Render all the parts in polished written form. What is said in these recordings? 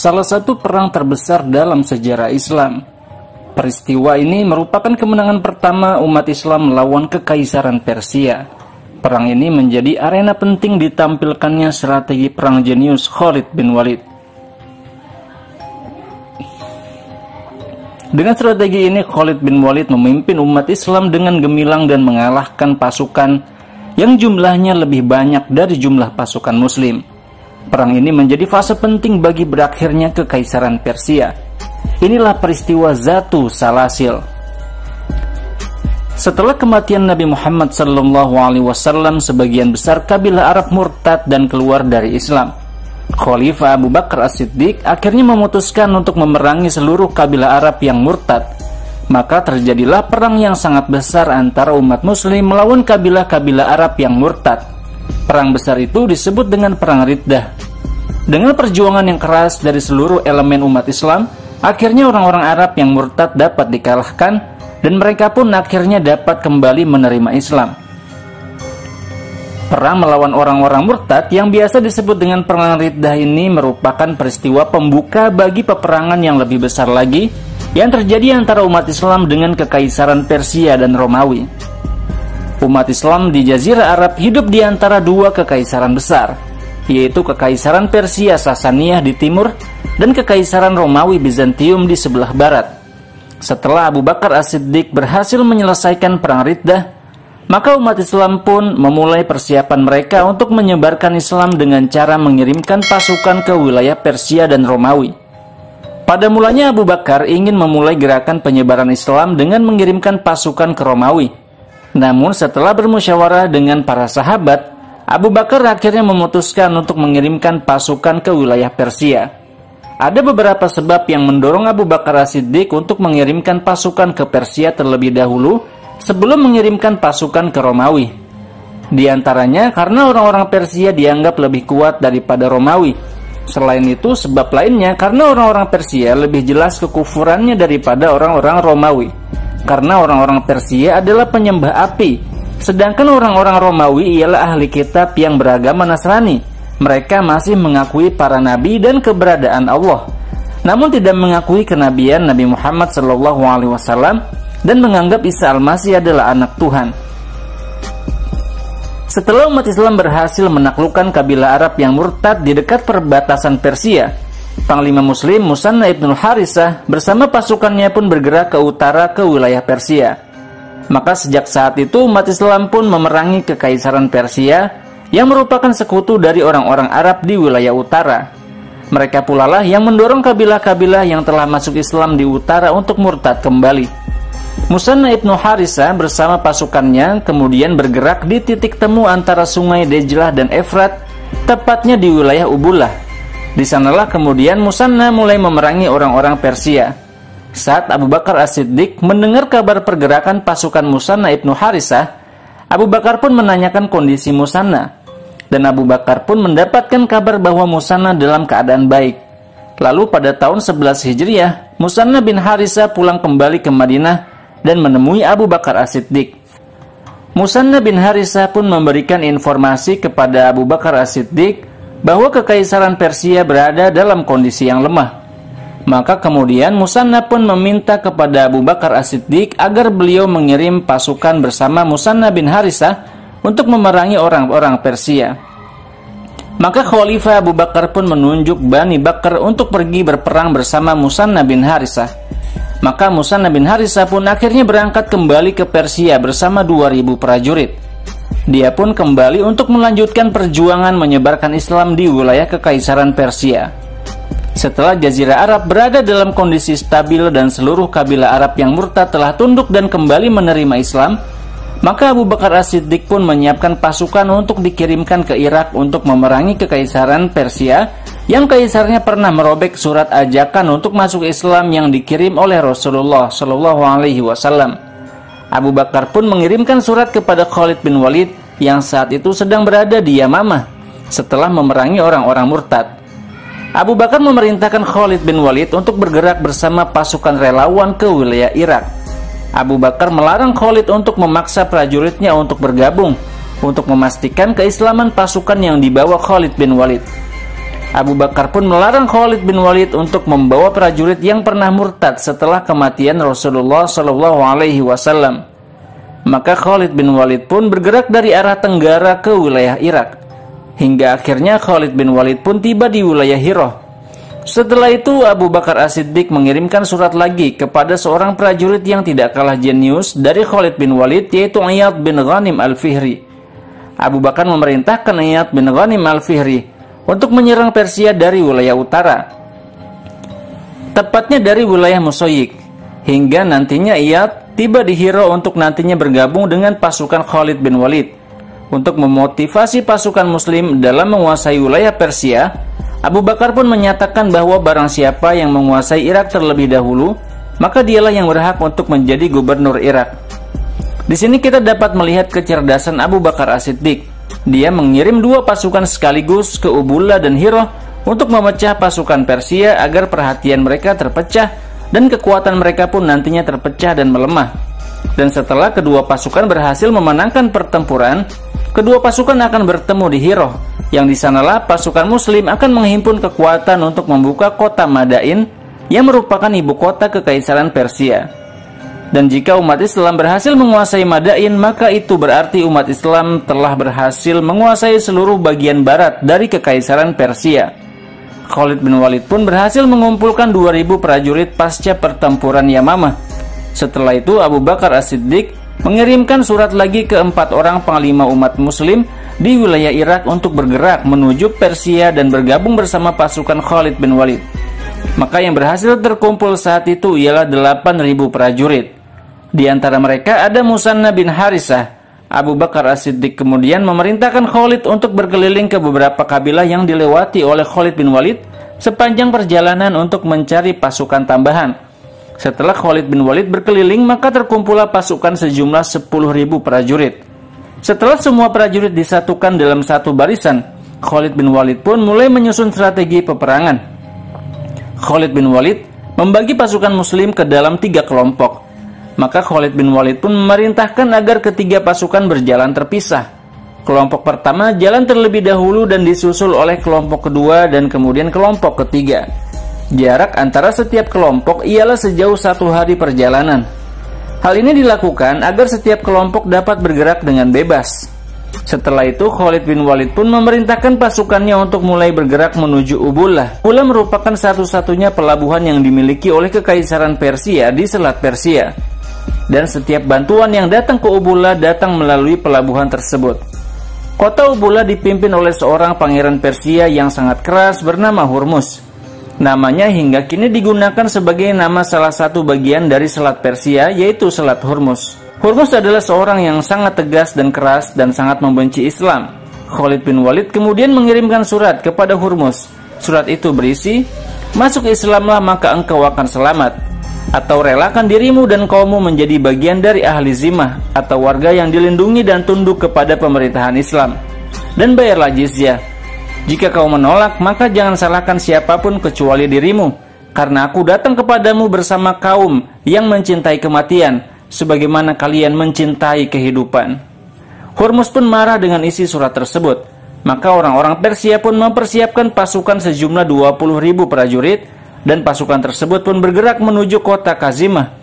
salah satu perang terbesar dalam sejarah Islam. Peristiwa ini merupakan kemenangan pertama umat Islam melawan Kekaisaran Persia. Perang ini menjadi arena penting ditampilkannya strategi perang jenius Khalid bin Walid. Dengan strategi ini, Khalid bin Walid memimpin umat Islam dengan gemilang dan mengalahkan pasukan yang jumlahnya lebih banyak dari jumlah pasukan Muslim. Perang ini menjadi fase penting bagi berakhirnya Kekaisaran Persia. Inilah peristiwa Zatu Salasil. Setelah kematian Nabi Muhammad SAW, sebagian besar kabilah Arab murtad dan keluar dari Islam. Khalifah Abu Bakar As-Siddiq akhirnya memutuskan untuk memerangi seluruh kabilah Arab yang murtad. Maka terjadilah perang yang sangat besar antara umat Muslim melawan kabilah-kabilah Arab yang murtad. Perang besar itu disebut dengan Perang Riddah. Dengan perjuangan yang keras dari seluruh elemen umat Islam, akhirnya orang-orang Arab yang murtad dapat dikalahkan dan mereka pun akhirnya dapat kembali menerima Islam. Perang melawan orang-orang murtad yang biasa disebut dengan Perang Riddah ini merupakan peristiwa pembuka bagi peperangan yang lebih besar lagi yang terjadi antara umat Islam dengan Kekaisaran Persia dan Romawi. Umat Islam di Jazirah Arab hidup di antara dua kekaisaran besar, yaitu Kekaisaran Persia Sasaniyah di timur dan Kekaisaran Romawi Bizantium di sebelah barat. Setelah Abu Bakar As-Siddiq berhasil menyelesaikan Perang Riddah, maka umat Islam pun memulai persiapan mereka untuk menyebarkan Islam dengan cara mengirimkan pasukan ke wilayah Persia dan Romawi. Pada mulanya Abu Bakar ingin memulai gerakan penyebaran Islam dengan mengirimkan pasukan ke Romawi. Namun setelah bermusyawarah dengan para sahabat, Abu Bakar akhirnya memutuskan untuk mengirimkan pasukan ke wilayah Persia. Ada beberapa sebab yang mendorong Abu Bakar As-Siddiq untuk mengirimkan pasukan ke Persia terlebih dahulu sebelum mengirimkan pasukan ke Romawi. Di antaranya karena orang-orang Persia dianggap lebih kuat daripada Romawi. Selain itu, sebab lainnya karena orang-orang Persia lebih jelas kekufurannya daripada orang-orang Romawi. Karena orang-orang Persia adalah penyembah api, sedangkan orang-orang Romawi ialah ahli kitab yang beragama Nasrani. Mereka masih mengakui para nabi dan keberadaan Allah, namun tidak mengakui kenabian Nabi Muhammad SAW dan menganggap Isa Al-Masih adalah anak Tuhan. Setelah umat Islam berhasil menaklukkan kabilah Arab yang murtad di dekat perbatasan Persia, Panglima Muslim Musanna ibnul Harisah bersama pasukannya pun bergerak ke utara ke wilayah Persia. Maka sejak saat itu umat Islam pun memerangi Kekaisaran Persia yang merupakan sekutu dari orang-orang Arab di wilayah utara. Mereka pula lah yang mendorong kabilah-kabilah yang telah masuk Islam di utara untuk murtad kembali. Musanna ibnu Harisah bersama pasukannya kemudian bergerak di titik temu antara sungai Dejlah dan Efrat, tepatnya di wilayah Ubullah. Di sanalah kemudian Musanna mulai memerangi orang-orang Persia. Saat Abu Bakar As-Siddiq mendengar kabar pergerakan pasukan Musanna ibnu Harisah, Abu Bakar pun menanyakan kondisi Musanna, dan Abu Bakar pun mendapatkan kabar bahwa Musanna dalam keadaan baik. Lalu pada tahun 11 Hijriah, Musanna bin Harisah pulang kembali ke Madinah dan menemui Abu Bakar As-Siddiq. Musanna bin Harisah pun memberikan informasi kepada Abu Bakar As-Siddiq bahwa Kekaisaran Persia berada dalam kondisi yang lemah. Maka kemudian Musanna pun meminta kepada Abu Bakar As-Siddiq agar beliau mengirim pasukan bersama Musanna bin Harisah untuk memerangi orang-orang Persia. Maka Khalifah Abu Bakar pun menunjuk Bani Bakar untuk pergi berperang bersama Musanna bin Harisah. Maka Musanna bin Harisah pun akhirnya berangkat kembali ke Persia bersama 2000 prajurit. Dia pun kembali untuk melanjutkan perjuangan menyebarkan Islam di wilayah Kekaisaran Persia. Setelah Jazirah Arab berada dalam kondisi stabil dan seluruh kabilah Arab yang murtad telah tunduk dan kembali menerima Islam, maka Abu Bakar As-Siddiq pun menyiapkan pasukan untuk dikirimkan ke Irak untuk memerangi Kekaisaran Persia yang kaisarnya pernah merobek surat ajakan untuk masuk Islam yang dikirim oleh Rasulullah SAW. Abu Bakar pun mengirimkan surat kepada Khalid bin Walid yang saat itu sedang berada di Yamamah setelah memerangi orang-orang murtad. Abu Bakar memerintahkan Khalid bin Walid untuk bergerak bersama pasukan relawan ke wilayah Irak. Abu Bakar melarang Khalid untuk memaksa prajuritnya untuk bergabung untuk memastikan keislaman pasukan yang dibawa Khalid bin Walid. Abu Bakar pun melarang Khalid bin Walid untuk membawa prajurit yang pernah murtad setelah kematian Rasulullah SAW. Maka Khalid bin Walid pun bergerak dari arah tenggara ke wilayah Irak. Hingga akhirnya Khalid bin Walid pun tiba di wilayah Hirah. Setelah itu Abu Bakar As-Siddiq mengirimkan surat lagi kepada seorang prajurit yang tidak kalah jenius dari Khalid bin Walid, yaitu Iyad bin Ghanim Al-Fihri. Abu Bakar memerintahkan Iyad bin Ghanim Al-Fihri untuk menyerang Persia dari wilayah utara, tepatnya dari wilayah Musayyik, hingga nantinya Iyad tiba di Hira untuk nantinya bergabung dengan pasukan Khalid bin Walid. Untuk memotivasi pasukan muslim dalam menguasai wilayah Persia, Abu Bakar pun menyatakan bahwa barang siapa yang menguasai Irak terlebih dahulu, maka dialah yang berhak untuk menjadi gubernur Irak. Di sini kita dapat melihat kecerdasan Abu Bakar As-Siddiq. Dia mengirim dua pasukan sekaligus ke Ubullah dan Hirah untuk memecah pasukan Persia agar perhatian mereka terpecah dan kekuatan mereka pun nantinya terpecah dan melemah. Dan setelah kedua pasukan berhasil memenangkan pertempuran, kedua pasukan akan bertemu di Hirah, yang disanalah pasukan muslim akan menghimpun kekuatan untuk membuka kota Madain yang merupakan ibu kota kekaisaran Persia. Dan jika umat Islam berhasil menguasai Madain, maka itu berarti umat Islam telah berhasil menguasai seluruh bagian barat dari kekaisaran Persia. Khalid bin Walid pun berhasil mengumpulkan 2000 prajurit pasca pertempuran Yamamah. Setelah itu Abu Bakar As-Siddiq mengirimkan surat lagi ke 4 orang panglima umat muslim di wilayah Irak untuk bergerak menuju Persia dan bergabung bersama pasukan Khalid bin Walid. Maka yang berhasil terkumpul saat itu ialah 8.000 prajurit. Di antara mereka ada Musanna bin Harisah. Abu Bakar As-Siddiq kemudian memerintahkan Khalid untuk berkeliling ke beberapa kabilah yang dilewati oleh Khalid bin Walid sepanjang perjalanan untuk mencari pasukan tambahan. Setelah Khalid bin Walid berkeliling, maka terkumpullah pasukan sejumlah 10.000 prajurit. Setelah semua prajurit disatukan dalam satu barisan, Khalid bin Walid pun mulai menyusun strategi peperangan. Khalid bin Walid membagi pasukan muslim ke dalam 3 kelompok. Maka Khalid bin Walid pun memerintahkan agar ketiga pasukan berjalan terpisah. Kelompok pertama jalan terlebih dahulu dan disusul oleh kelompok kedua dan kemudian kelompok ketiga. Jarak antara setiap kelompok ialah sejauh 1 hari perjalanan. Hal ini dilakukan agar setiap kelompok dapat bergerak dengan bebas. Setelah itu Khalid bin Walid pun memerintahkan pasukannya untuk mulai bergerak menuju Ubullah. Ubullah merupakan satu-satunya pelabuhan yang dimiliki oleh Kekaisaran Persia di Selat Persia. Dan setiap bantuan yang datang ke Ubullah datang melalui pelabuhan tersebut. Kota Ubullah dipimpin oleh seorang pangeran Persia yang sangat keras bernama Hurmuz. Namanya hingga kini digunakan sebagai nama salah satu bagian dari Selat Persia, yaitu Selat Hurmuz. Hurmuz adalah seorang yang sangat tegas dan keras dan sangat membenci Islam. Khalid bin Walid kemudian mengirimkan surat kepada Hurmuz. Surat itu berisi, "Masuk Islamlah maka engkau akan selamat. Atau relakan dirimu dan kaummu menjadi bagian dari ahli zimah atau warga yang dilindungi dan tunduk kepada pemerintahan Islam. Dan bayarlah jizyah. Jika kau menolak, maka jangan salahkan siapapun kecuali dirimu, karena aku datang kepadamu bersama kaum yang mencintai kematian, sebagaimana kalian mencintai kehidupan." Hurmuz pun marah dengan isi surat tersebut. Maka orang-orang Persia pun mempersiapkan pasukan sejumlah 20.000 prajurit, dan pasukan tersebut pun bergerak menuju kota Kazimah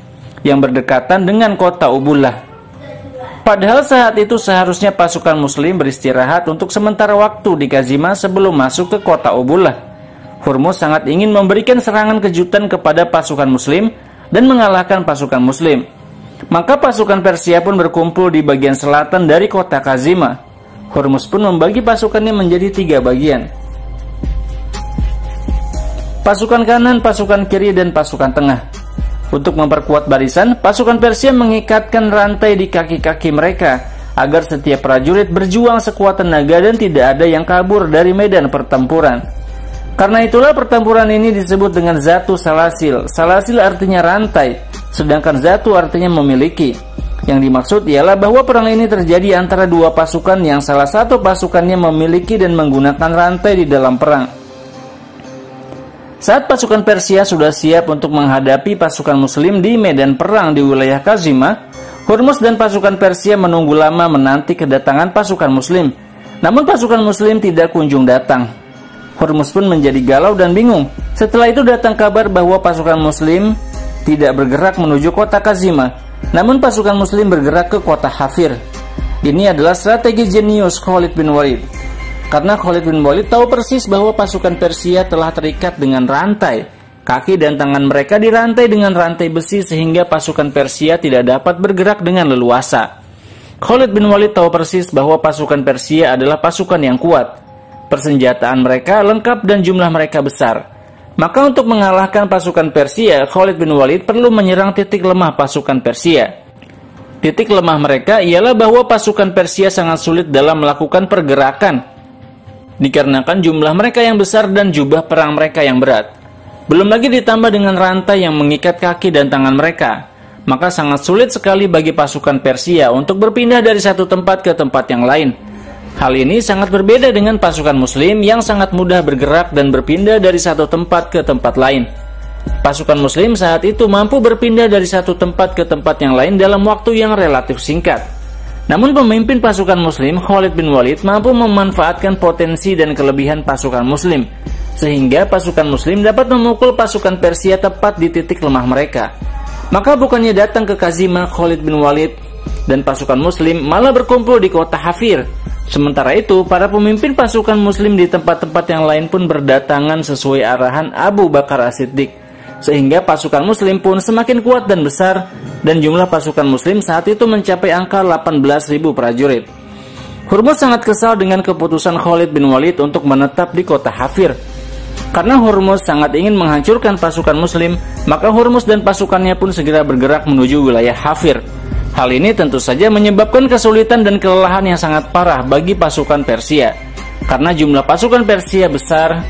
yang berdekatan dengan kota Ubullah. Padahal saat itu seharusnya pasukan muslim beristirahat untuk sementara waktu di Kazimah sebelum masuk ke kota Ubullah. Hurmuz sangat ingin memberikan serangan kejutan kepada pasukan muslim dan mengalahkan pasukan muslim. Maka pasukan Persia pun berkumpul di bagian selatan dari kota Kazimah. Hurmuz pun membagi pasukannya menjadi 3 bagian. Pasukan kanan, pasukan kiri, dan pasukan tengah. Untuk memperkuat barisan, pasukan Persia mengikatkan rantai di kaki-kaki mereka agar setiap prajurit berjuang sekuat tenaga dan tidak ada yang kabur dari medan pertempuran. Karena itulah pertempuran ini disebut dengan Zatu Salasil. Salasil artinya rantai, sedangkan Zatu artinya memiliki. Yang dimaksud ialah bahwa perang ini terjadi antara 2 pasukan yang salah satu pasukannya memiliki dan menggunakan rantai di dalam perang. Saat pasukan Persia sudah siap untuk menghadapi pasukan muslim di medan perang di wilayah Kazimah, Hurmuz dan pasukan Persia menunggu lama menanti kedatangan pasukan muslim. Namun pasukan muslim tidak kunjung datang. Hurmuz pun menjadi galau dan bingung. Setelah itu datang kabar bahwa pasukan muslim tidak bergerak menuju kota Kazima, namun pasukan muslim bergerak ke kota Hafir. Ini adalah strategi jenius Khalid bin Walid. Karena Khalid bin Walid tahu persis bahwa pasukan Persia telah terikat dengan rantai. Kaki dan tangan mereka dirantai dengan rantai besi sehingga pasukan Persia tidak dapat bergerak dengan leluasa. Khalid bin Walid tahu persis bahwa pasukan Persia adalah pasukan yang kuat. Persenjataan mereka lengkap dan jumlah mereka besar. Maka untuk mengalahkan pasukan Persia, Khalid bin Walid perlu menyerang titik lemah pasukan Persia. Titik lemah mereka ialah bahwa pasukan Persia sangat sulit dalam melakukan pergerakan, dikarenakan jumlah mereka yang besar dan jubah perang mereka yang berat. Belum lagi ditambah dengan rantai yang mengikat kaki dan tangan mereka. Maka sangat sulit sekali bagi pasukan Persia untuk berpindah dari satu tempat ke tempat yang lain. Hal ini sangat berbeda dengan pasukan muslim yang sangat mudah bergerak dan berpindah dari satu tempat ke tempat lain. Pasukan muslim saat itu mampu berpindah dari satu tempat ke tempat yang lain dalam waktu yang relatif singkat. Namun pemimpin pasukan muslim, Khalid bin Walid, mampu memanfaatkan potensi dan kelebihan pasukan muslim, sehingga pasukan muslim dapat memukul pasukan Persia tepat di titik lemah mereka. Maka bukannya datang ke Kazima, Khalid bin Walid dan pasukan muslim malah berkumpul di kota Hafir. Sementara itu, para pemimpin pasukan muslim di tempat-tempat yang lain pun berdatangan sesuai arahan Abu Bakar As-Siddiq, sehingga pasukan muslim pun semakin kuat dan besar, dan jumlah pasukan muslim saat itu mencapai angka 18.000 prajurit. Hurmuz sangat kesal dengan keputusan Khalid bin Walid untuk menetap di kota Hafir. Karena Hurmuz sangat ingin menghancurkan pasukan muslim, maka Hurmuz dan pasukannya pun segera bergerak menuju wilayah Hafir. Hal ini tentu saja menyebabkan kesulitan dan kelelahan yang sangat parah bagi pasukan Persia. Karena jumlah pasukan Persia besar,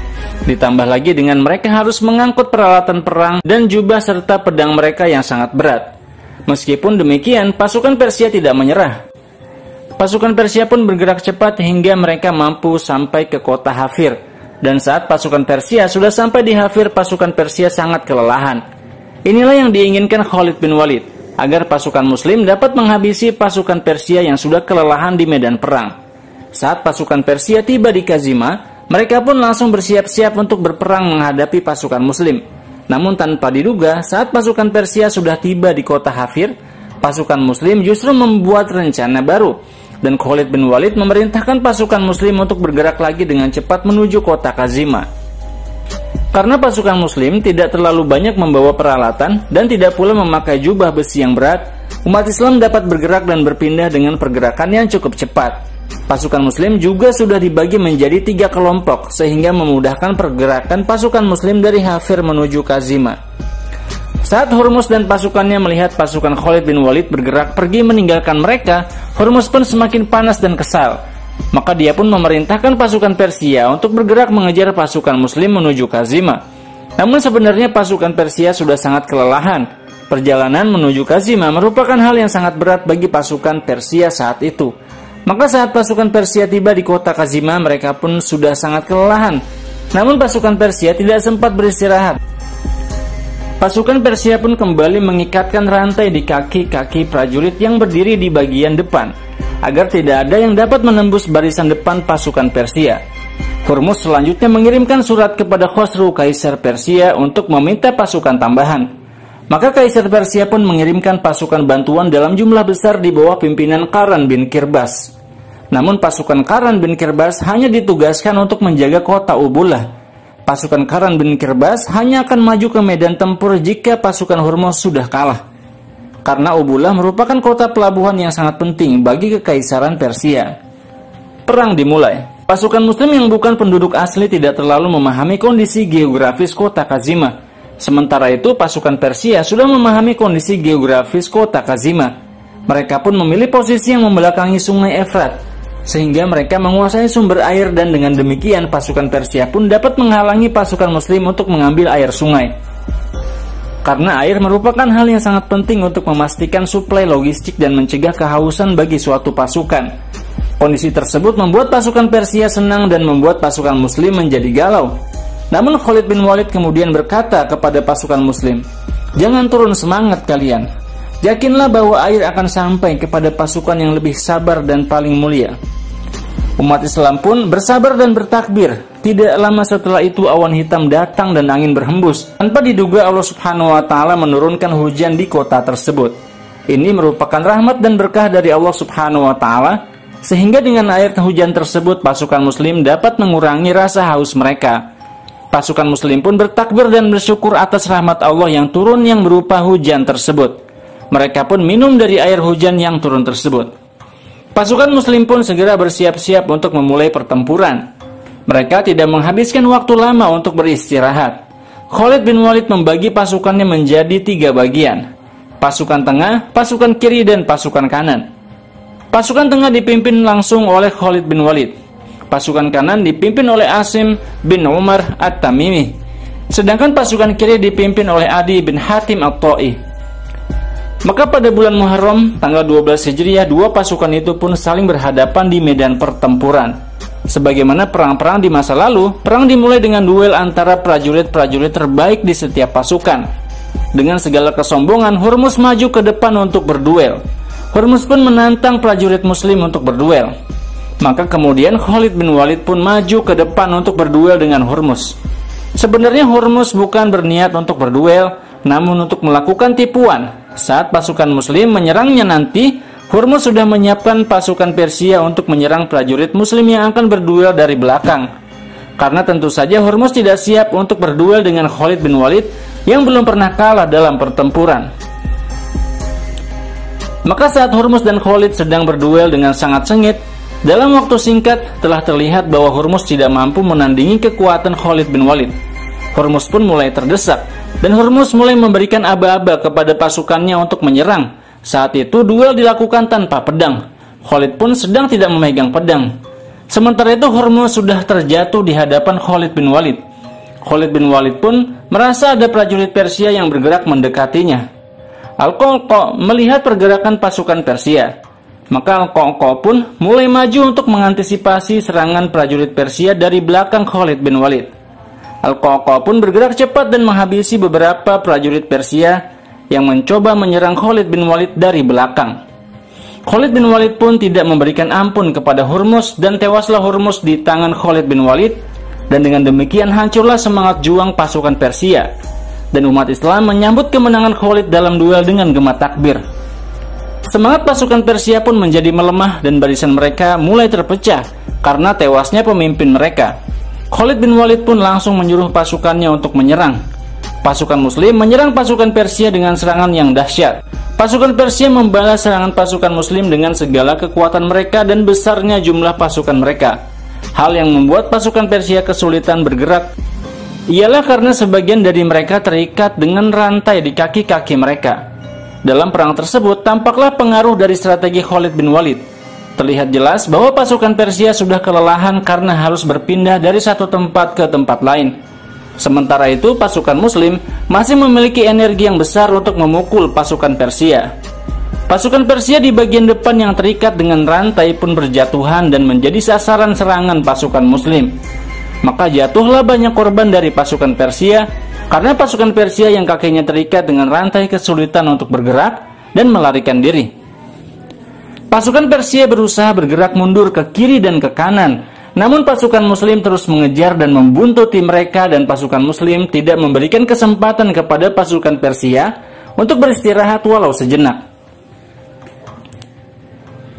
ditambah lagi dengan mereka harus mengangkut peralatan perang dan jubah serta pedang mereka yang sangat berat. Meskipun demikian, pasukan Persia tidak menyerah. Pasukan Persia pun bergerak cepat hingga mereka mampu sampai ke kota Hafir. Dan saat pasukan Persia sudah sampai di Hafir, pasukan Persia sangat kelelahan. Inilah yang diinginkan Khalid bin Walid, agar pasukan muslim dapat menghabisi pasukan Persia yang sudah kelelahan di medan perang. Saat pasukan Persia tiba di Kazima, mereka pun langsung bersiap-siap untuk berperang menghadapi pasukan muslim. Namun tanpa diduga, saat pasukan Persia sudah tiba di kota Hafir, pasukan muslim justru membuat rencana baru, dan Khalid bin Walid memerintahkan pasukan muslim untuk bergerak lagi dengan cepat menuju kota Kazima. Karena pasukan muslim tidak terlalu banyak membawa peralatan dan tidak pula memakai jubah besi yang berat, umat Islam dapat bergerak dan berpindah dengan pergerakan yang cukup cepat. Pasukan muslim juga sudah dibagi menjadi 3 kelompok sehingga memudahkan pergerakan pasukan muslim dari Hafir menuju Kazima. Saat Hurmuz dan pasukannya melihat pasukan Khalid bin Walid bergerak pergi meninggalkan mereka, Hurmuz pun semakin panas dan kesal. Maka dia pun memerintahkan pasukan Persia untuk bergerak mengejar pasukan muslim menuju Kazima. Namun sebenarnya pasukan Persia sudah sangat kelelahan. Perjalanan menuju Kazima merupakan hal yang sangat berat bagi pasukan Persia saat itu. Maka saat pasukan Persia tiba di kota Kazima, mereka pun sudah sangat kelelahan. Namun pasukan Persia tidak sempat beristirahat. Pasukan Persia pun kembali mengikatkan rantai di kaki-kaki prajurit yang berdiri di bagian depan, agar tidak ada yang dapat menembus barisan depan pasukan Persia. Hurmuz selanjutnya mengirimkan surat kepada Khosru, Kaisar Persia, untuk meminta pasukan tambahan. Maka Kaisar Persia pun mengirimkan pasukan bantuan dalam jumlah besar di bawah pimpinan Qaran bin Kirbas. Namun pasukan Qaran bin Kirbas hanya ditugaskan untuk menjaga kota Ubullah. Pasukan Qaran bin Kirbas hanya akan maju ke medan tempur jika pasukan Hurmuz sudah kalah. Karena Ubullah merupakan kota pelabuhan yang sangat penting bagi kekaisaran Persia. Perang dimulai. Pasukan muslim yang bukan penduduk asli tidak terlalu memahami kondisi geografis kota Kazima. Sementara itu pasukan Persia sudah memahami kondisi geografis kota Kazima. Mereka pun memilih posisi yang membelakangi sungai Efrat, sehingga mereka menguasai sumber air, dan dengan demikian pasukan Persia pun dapat menghalangi pasukan muslim untuk mengambil air sungai. Karena air merupakan hal yang sangat penting untuk memastikan suplai logistik dan mencegah kehausan bagi suatu pasukan. Kondisi tersebut membuat pasukan Persia senang dan membuat pasukan muslim menjadi galau. Namun Khalid bin Walid kemudian berkata kepada pasukan muslim, "Jangan turun semangat kalian. Yakinlah bahwa air akan sampai kepada pasukan yang lebih sabar dan paling mulia." Umat Islam pun bersabar dan bertakbir. Tidak lama setelah itu awan hitam datang dan angin berhembus. Tanpa diduga Allah Subhanahu wa Ta'ala menurunkan hujan di kota tersebut. Ini merupakan rahmat dan berkah dari Allah Subhanahu wa Ta'ala, sehingga dengan air hujan tersebut pasukan muslim dapat mengurangi rasa haus mereka. Pasukan muslim pun bertakbir dan bersyukur atas rahmat Allah yang turun yang berupa hujan tersebut. Mereka pun minum dari air hujan yang turun tersebut. Pasukan muslim pun segera bersiap-siap untuk memulai pertempuran. Mereka tidak menghabiskan waktu lama untuk beristirahat. Khalid bin Walid membagi pasukannya menjadi 3 bagian. Pasukan tengah, pasukan kiri, dan pasukan kanan. Pasukan tengah dipimpin langsung oleh Khalid bin Walid. Pasukan kanan dipimpin oleh Asim bin Umar At-Tamimi. Sedangkan pasukan kiri dipimpin oleh Adi bin Hatim At-Ta'i. Maka pada bulan Muharram, tanggal 12 Hijriah, 2 pasukan itu pun saling berhadapan di medan pertempuran. Sebagaimana perang-perang di masa lalu, perang dimulai dengan duel antara prajurit-prajurit terbaik di setiap pasukan. Dengan segala kesombongan, Hurmuz maju ke depan untuk berduel. Hurmuz pun menantang prajurit muslim untuk berduel. Maka kemudian Khalid bin Walid pun maju ke depan untuk berduel dengan Hurmuz. Sebenarnya Hurmuz bukan berniat untuk berduel, namun untuk melakukan tipuan. Saat pasukan muslim menyerangnya nanti, Hurmuz sudah menyiapkan pasukan Persia untuk menyerang prajurit muslim yang akan berduel dari belakang. Karena tentu saja Hurmuz tidak siap untuk berduel dengan Khalid bin Walid yang belum pernah kalah dalam pertempuran. Maka saat Hurmuz dan Khalid sedang berduel dengan sangat sengit, dalam waktu singkat telah terlihat bahwa Hurmuz tidak mampu menandingi kekuatan Khalid bin Walid. Hurmuz pun mulai terdesak, dan Hurmuz mulai memberikan aba-aba kepada pasukannya untuk menyerang. Saat itu duel dilakukan tanpa pedang. Khalid pun sedang tidak memegang pedang. Sementara itu Hurmuz sudah terjatuh di hadapan Khalid bin Walid. Khalid bin Walid pun merasa ada prajurit Persia yang bergerak mendekatinya. Al-Qa'qa melihat pergerakan pasukan Persia. Maka Al-Qa'qa pun mulai maju untuk mengantisipasi serangan prajurit Persia dari belakang Khalid bin Walid. Al-Qa'qa pun bergerak cepat dan menghabisi beberapa prajurit Persia yang mencoba menyerang Khalid bin Walid dari belakang. Khalid bin Walid pun tidak memberikan ampun kepada Hurmuz dan tewaslah Hurmuz di tangan Khalid bin Walid, dan dengan demikian hancurlah semangat juang pasukan Persia, dan umat Islam menyambut kemenangan Khalid dalam duel dengan gema takbir. Semangat pasukan Persia pun menjadi melemah dan barisan mereka mulai terpecah karena tewasnya pemimpin mereka. Khalid bin Walid pun langsung menyuruh pasukannya untuk menyerang. Pasukan muslim menyerang pasukan Persia dengan serangan yang dahsyat. Pasukan Persia membalas serangan pasukan muslim dengan segala kekuatan mereka dan besarnya jumlah pasukan mereka. Hal yang membuat pasukan Persia kesulitan bergerak ialah karena sebagian dari mereka terikat dengan rantai di kaki-kaki mereka. Dalam perang tersebut tampaklah pengaruh dari strategi Khalid bin Walid. Terlihat jelas bahwa pasukan Persia sudah kelelahan karena harus berpindah dari satu tempat ke tempat lain. Sementara itu pasukan muslim masih memiliki energi yang besar untuk memukul pasukan Persia. Pasukan Persia di bagian depan yang terikat dengan rantai pun berjatuhan dan menjadi sasaran serangan pasukan muslim. Maka jatuhlah banyak korban dari pasukan Persia karena pasukan Persia yang kakinya terikat dengan rantai kesulitan untuk bergerak dan melarikan diri. Pasukan Persia berusaha bergerak mundur ke kiri dan ke kanan, namun pasukan muslim terus mengejar dan membuntuti mereka, dan pasukan muslim tidak memberikan kesempatan kepada pasukan Persia untuk beristirahat walau sejenak.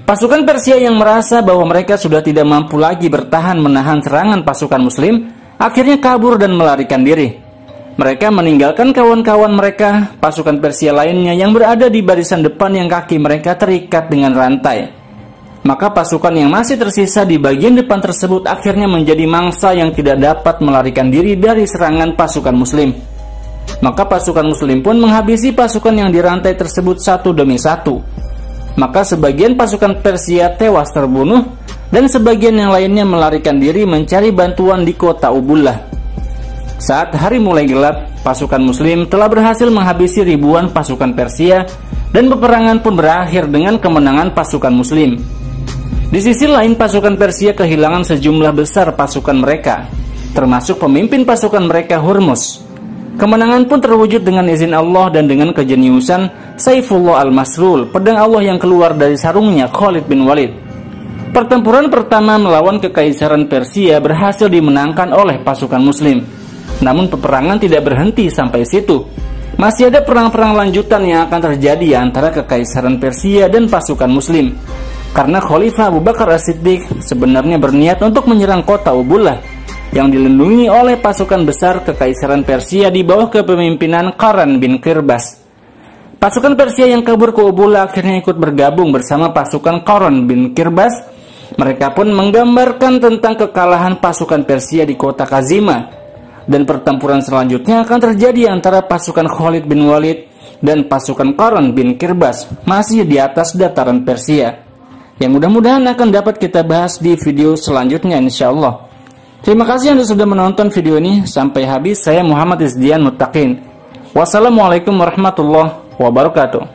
Pasukan Persia yang merasa bahwa mereka sudah tidak mampu lagi bertahan menahan serangan pasukan muslim, akhirnya kabur dan melarikan diri. Mereka meninggalkan kawan-kawan mereka, pasukan Persia lainnya yang berada di barisan depan yang kaki mereka terikat dengan rantai. Maka pasukan yang masih tersisa di bagian depan tersebut akhirnya menjadi mangsa yang tidak dapat melarikan diri dari serangan pasukan muslim. Maka pasukan muslim pun menghabisi pasukan yang dirantai tersebut satu demi satu. Maka sebagian pasukan Persia tewas terbunuh, dan sebagian yang lainnya melarikan diri mencari bantuan di kota Ubullah. Saat hari mulai gelap, pasukan muslim telah berhasil menghabisi ribuan pasukan Persia, dan peperangan pun berakhir dengan kemenangan pasukan muslim. Di sisi lain, pasukan Persia kehilangan sejumlah besar pasukan mereka, termasuk pemimpin pasukan mereka Hurmuz. Kemenangan pun terwujud dengan izin Allah dan dengan kejeniusan Saifullah al-Masrul, pedang Allah yang keluar dari sarungnya Khalid bin Walid. Pertempuran pertama melawan Kekaisaran Persia berhasil dimenangkan oleh pasukan Muslim. Namun peperangan tidak berhenti sampai situ. Masih ada perang-perang lanjutan yang akan terjadi antara Kekaisaran Persia dan pasukan Muslim. Karena Khalifah Abu Bakar As-Siddiq sebenarnya berniat untuk menyerang kota Ubullah yang dilindungi oleh pasukan besar Kekaisaran Persia di bawah kepemimpinan Qaran bin Qirbas. Pasukan Persia yang kabur ke Ubullah akhirnya ikut bergabung bersama pasukan Qaran bin Qirbas. Mereka pun menggambarkan tentang kekalahan pasukan Persia di kota Kazima. Dan pertempuran selanjutnya akan terjadi antara pasukan Khalid bin Walid dan pasukan Qaran bin Qirbas, masih di atas dataran Persia. Yang mudah-mudahan akan dapat kita bahas di video selanjutnya insyaallah. Terima kasih Anda sudah menonton video ini sampai habis. Saya Muhammad Izdian Muttaqin. Wassalamualaikum warahmatullahi wabarakatuh.